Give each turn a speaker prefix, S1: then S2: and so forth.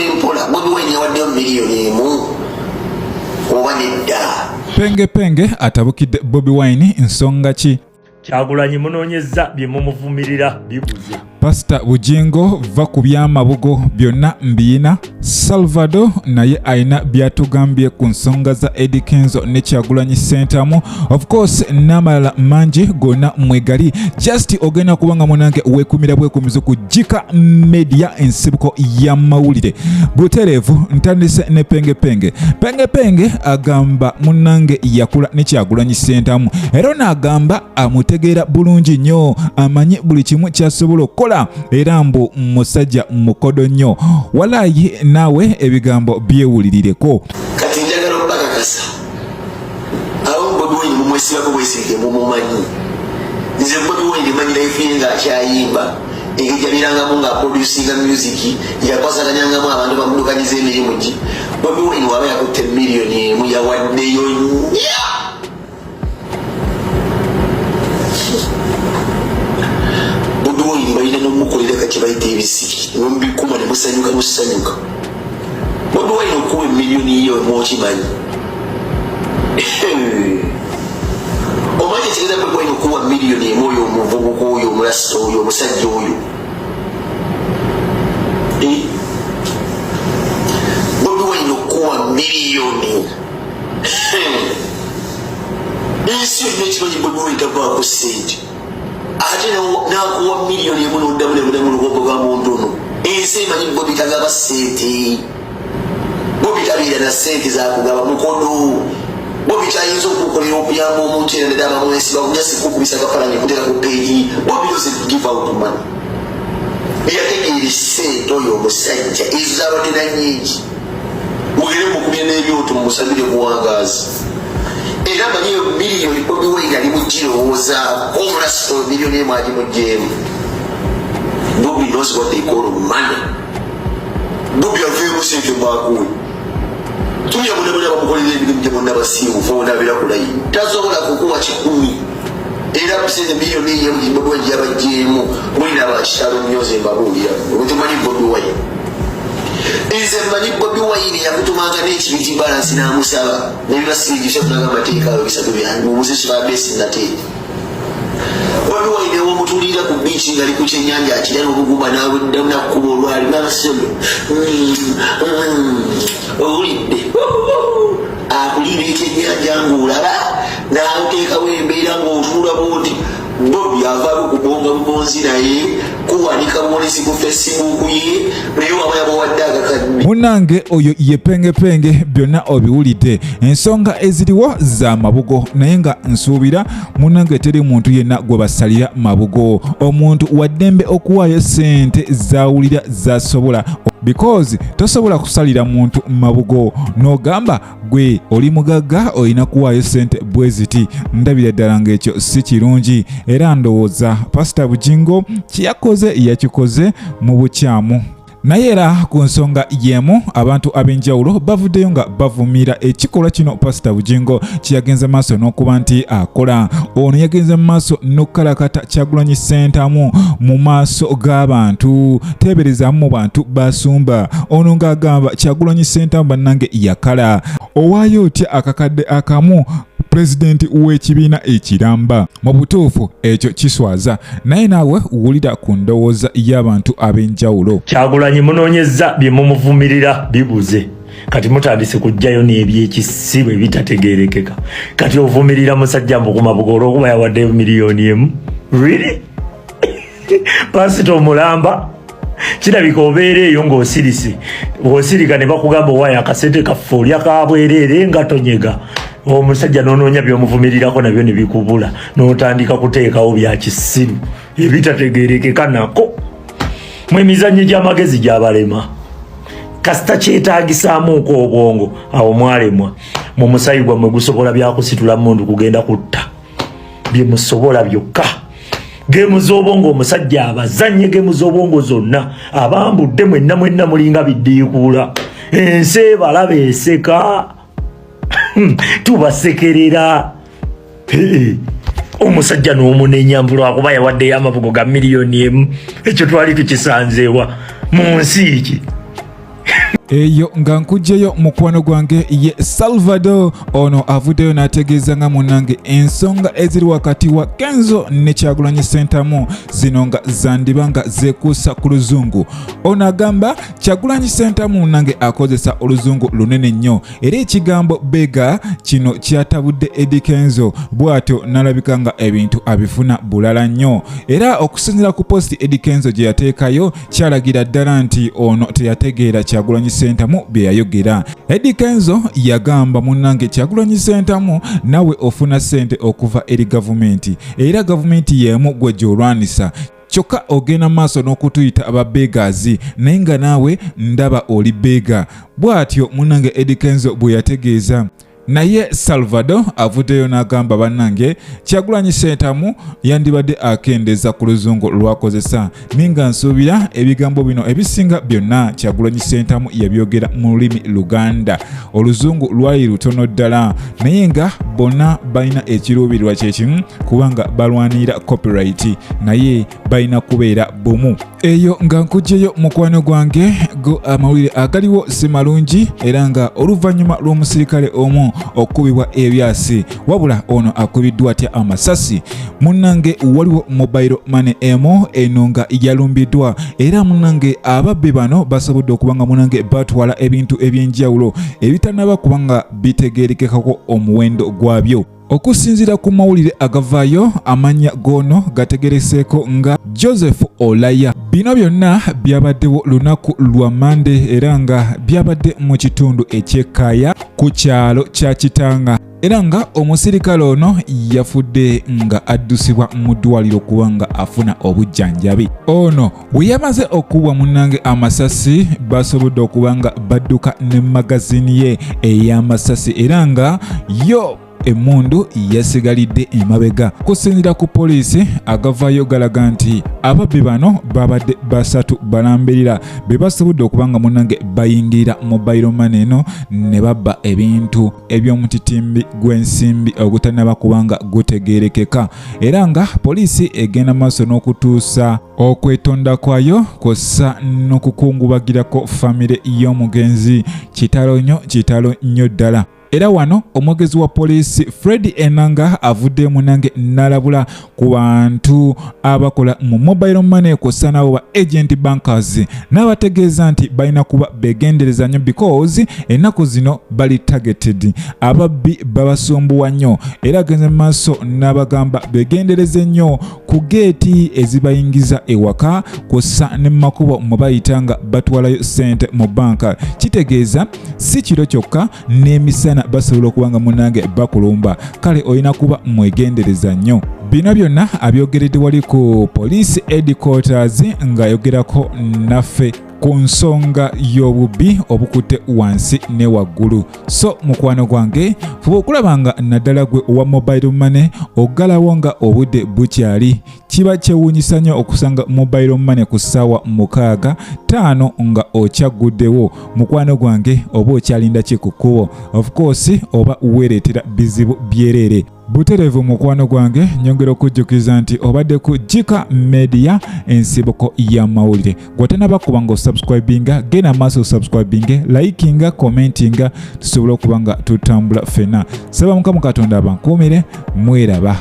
S1: mpola mpola Bobiwine yawaddeyo miliyoni emu oba nedda
S2: penge atabukidde Bobiwine nsonga ki
S3: Kyagulanyi munoonyezza bye mumuvumirira bibuze
S2: Pastor Bujingo va ku byamabugo byonna mbiyina Salvador naye aina byatugambye ku nsonga za Eddie Kenzo ne Kyagulanyi Sentamu. Of course n'amalala mangi gonna mwegali just ogenda kubanga munange wekumira bwekumizo ku Jika Media ensibuko ya mawulire buterevu ntandise ne penge agamba munange yakula ne Kyagulanyi Sentamu era n'agamba amutegeera bulungi nnyo amanyi buli kimu kyasobola okukola era mbu musajja mukodo nnyo walayi naawe ebigambo byewulirireko
S1: kati njagala okubakakasa awo Bobiwine mumwesibako bwesirike mumumanyi nze Bobiwine manyi life ye nga akyayimba engejalirangamu nga producinga music yakwasaganyanga abantu bamudukanyiza emirimu gi Bobiwine waba yakutte miliyoni emu yawaddeyo nnyo Bobiwine balina n'omukolera kati bayita ebisiki nombikuma ne musanyuka Bobiwine okuwa miliyoni yo mwokimanyi omanyi ekigenda Bobiwine okuwa miliyoni emu oyo omuvubuka oyo omulasita oyo omusajja oyo Bobiwine okuwa miliyoni ensi yonna ekimanyi Bobiwine tavaako ssente ate nakuwa miliyoni emu n'oddamu lugogo gwa muntu ono ensi emanyi Bobi tagaba ssente Bobi tabeera na ssente zakugaba mukodo Bobi tayinza okukolera okuyamba omuntu era nedda abamwesi bakunyasi kukubisa kafalanyi kuteeka ku peegi Bobi doesn't give out money eyategeera ssente oyo omusajja ezo zabadde na nnyingi mugere mukubye n'ebyoto mumusabire buwangaazi era manyi miliyoni Bobiwine ali mugirowooza omulasito miliyoni emu agimugjeemu Bobi knows what they call money Bobi aveemu sente mwakuwe tulya munabona bamukolera emirimu gye bonna basiimufu onabera kulayi tasobola kukuwa kikumi era sente miliyoni emu Bobiwine gyabagjeemu mulina bakitalo nnyo ze mbabuulira obutumanyi Bobiwine nze mmanyi Bobiwine yakutumanga n'ekibiti balansi n'amusaba nebibasirijisha tunaga amateeka ayo bisatu byangubuze kibabesi nateeka Bobiwine womutulira ku biici ngali ku kyennyanja akirya n'obuguma n'abuddamu nakkuba olwali n'abasolo owulidde akulira ekyennyanja ng'olaba n'ateekawo embeera ng'otuula bwoti Bobi avaako kubonga bubonzi naye kuwanika mwolesi ku Facebook ye naye waba yabawadde akakadde
S2: munange oyo ye penge byonna obiwulidde ensonga eziriwo za mabugo naye nga nsuubira munange teri muntu yenna gwe basalira mabugo omuntu waddembe okuwaayo ssente zawulira zasobola because tosobola kusalira muntu mabugo n'ogamba gwe oli mugagga olina kuwaayo ssente bwe ziti ndabira ddala ng'ekyo si kirungi era ndowooza Pastor Bujingo kiyakoze yakikoze mu bukyamu naye era ku nsonga y'emu abantu ab'enjawulo bavuddeyo nga bavumira ekikolwa kino Pastor Bujingo kiyagenza maaso n'okuba nti akola ono yagenza maaso n'okkalakata Kyagulanyi Sentamu mu maaso g'abantu teeberezaamu mu bantu basumba ono ng'agamba Kyagulanyi Sentamu bannange yakala owaayo otya akakadde akamu President w'ekibiina ekiramba mu butuufu ekyo kiswaza naye naawe wulira ku ndowooza y'abantu ab'enjawulo
S3: Kyagulanyi munoonyezza bye mumuvumirira bibuze kati mutandise kujjayo n'ebyekisibo ebitategeerekeka kati ovumirira musajja mbukuma bugolo okuba yawadde miliyoni emu really Pastor Omulala kirabika obeera eyo ng'osirise osirika ne bakugamba owaayo akasente kaffe olya kabwereere nga tonyega omusajja n'onoonya by'omuvumirirako nabyo ne bikubula n'otandika kuteekawo bya kisiru ebitategeerekeka nako mu emizannyo gy'amagezi gy'abalema kasita kyetaagisaamuuko obwongo awo mwalemwa mu musayi gwammwe gusobola byakusitula mundu kugenda kutta bye musobola byokka gemu z'obwongo omusajja abazannye gemu z'obwongo zonna abambudde mwenna mulinga biddiikuula ensi ebalaba eseka tubasekerera omusajja n'omunenya lwakuba yawaddeyo amabugo ga miliyoni emu ekyo twali tukisanzeewa mu nsi ki
S2: eyo nga nkujjeyo mukwano gwange ye Salvador ono avuddeyo n'ategeeza nga munnange ensonga eziri wakati wa Kenzo ne Kyagulanyi Ssentamu zino nga zandiba nga zeekuusa ku luzungu. Ono agamba Kyagulanyi Ssentamu munnange akozesa oluzungu lunene nnyo era ekigambo bega kino kyatabudde Eddie Kenzo bw'atyo n'alabika nga ebintu abifuna bulala nnyo era okusinziira ku posti Eddie Kenzo gye yateekayo kyalagira ddala nti ono teyategeera Kyagulanyi Ssentamu bye yayogera. Eddie Kenzo yagamba munnange Kyagulanyi Ssentamu nawe ofuna ssente okuva eri gavumenti era gavumenti y'emu gwe gy'olwanisa kyokka ogenda maaso n'okutuyita ababegazi naye nga naawe ndaba oli bega. Bw'atyo munnange Eddie Kenzo bwe yategeeza. Naye Salvador avuddeyo n'agamba bannange Kyagulanyi Ssentamu yandibadde akendeeza ku luzungu lwakozesa ninga nsuubira ebigambo bino ebisinga byonna Kyagulanyi Ssentamu yabyogera mu lulimi Luganda. Oluzungu lwali lutono ddala naye nga bonna balina ekiruubirirwa kyekimu kubanga balwanira copyright naye balina kubeera bumu. Eyo nga nkujjeyo mukwano gwange go amawulire agaliwo si malungi era nga oluvannyuma lw'omusirikale omu okubibwa ebyasi wabula ono akubiddwa atya amasasi. Munnange waliwo mobile money emo eno nga yalumbiddwa era munnange ababbi bano basobodde okubanga munnange batwala ebintu ebyenjawulo ebitanaba kubanga bitegeerekekako omuwendo gwabyo. Okusinziira ku mawulire agavaayo amannya gono gategereseeko nga Joseph Olaya. Bino byonna byabaddewo lunaku lwa Mande era nga byabadde mu kitundu eky'Ekaya ku kyalo kya Kitanga era nga omusirikale ono yafudde nga addusibwa mu ddwaliro kubanga afuna obujjanjabi. Ono bwe yamaze okubwa munnange amasasi basobodde okubanga badduka ne magazini ye ey'amasasi era nga yo emmundu yasigalidde emabega. Kusinziira ku poliisi agavaayo galaga nti ababbi bano babadde basatu balambirira be basobodde okubanga munnange bayingira mobile money eno ne babba ebintu eby'omutitimbi gw'ensimbi ogutanaba kubanga gutegeerekeka era nga poliisi egenda maaso n'okutuusa okwetonda kwayo kw'ossa n'okukungubagirako famire y'omugenzi. Kitalo nnyo ddala. Era wano omwogezi wa poliisi Fred Enanga avudde munnange n'alabula ku bantu abakola mu mobile money kw'ossa n'abo ba agent bankers n'abategeeza nti balina kuba begendereza nnyo because ennaku zino bali targeted. Ababbi babasumbuwa nnyo era agenze mu maaso n'abagamba begendereze nnyo ku geeti ezibayingiza ewaka kw'ossa ne mu makubo mwe bayita nga batwalayo ssente mu banka. Kitegeeza si kiro kyokka n'emisana basobola okubanga munnange bakulumba kale olina kuba mwegendereza nnyo. Bino byonna abyogeredde wali ku police headquarters ng'ayogerako naffe ku nsonga y'obubbi obukutte wansi ne waggulu. So mukwano gwange fuba okulaba nga naddala gwe owa mobile money oggalawo nga obudde bukyali. Kiba kyewuunyisa nnyo okusanga mobile money ku ssaawa 6:05 nga okyaguddewo. Mukwano gwange oba okyalinda ki ku kkubo? Of course oba weereetera bizibu byereere. Buterevu mukwano gwange nyongera okujjukiza nti obadde ku Jika Media ensibuko y'amawulire. Gwatanaba kubanga osubscribinga genda maaso subscribinga likinga commentinga tusobole okubanga tutambula fena. Saba Mukama Katonda abankuumire mweraba.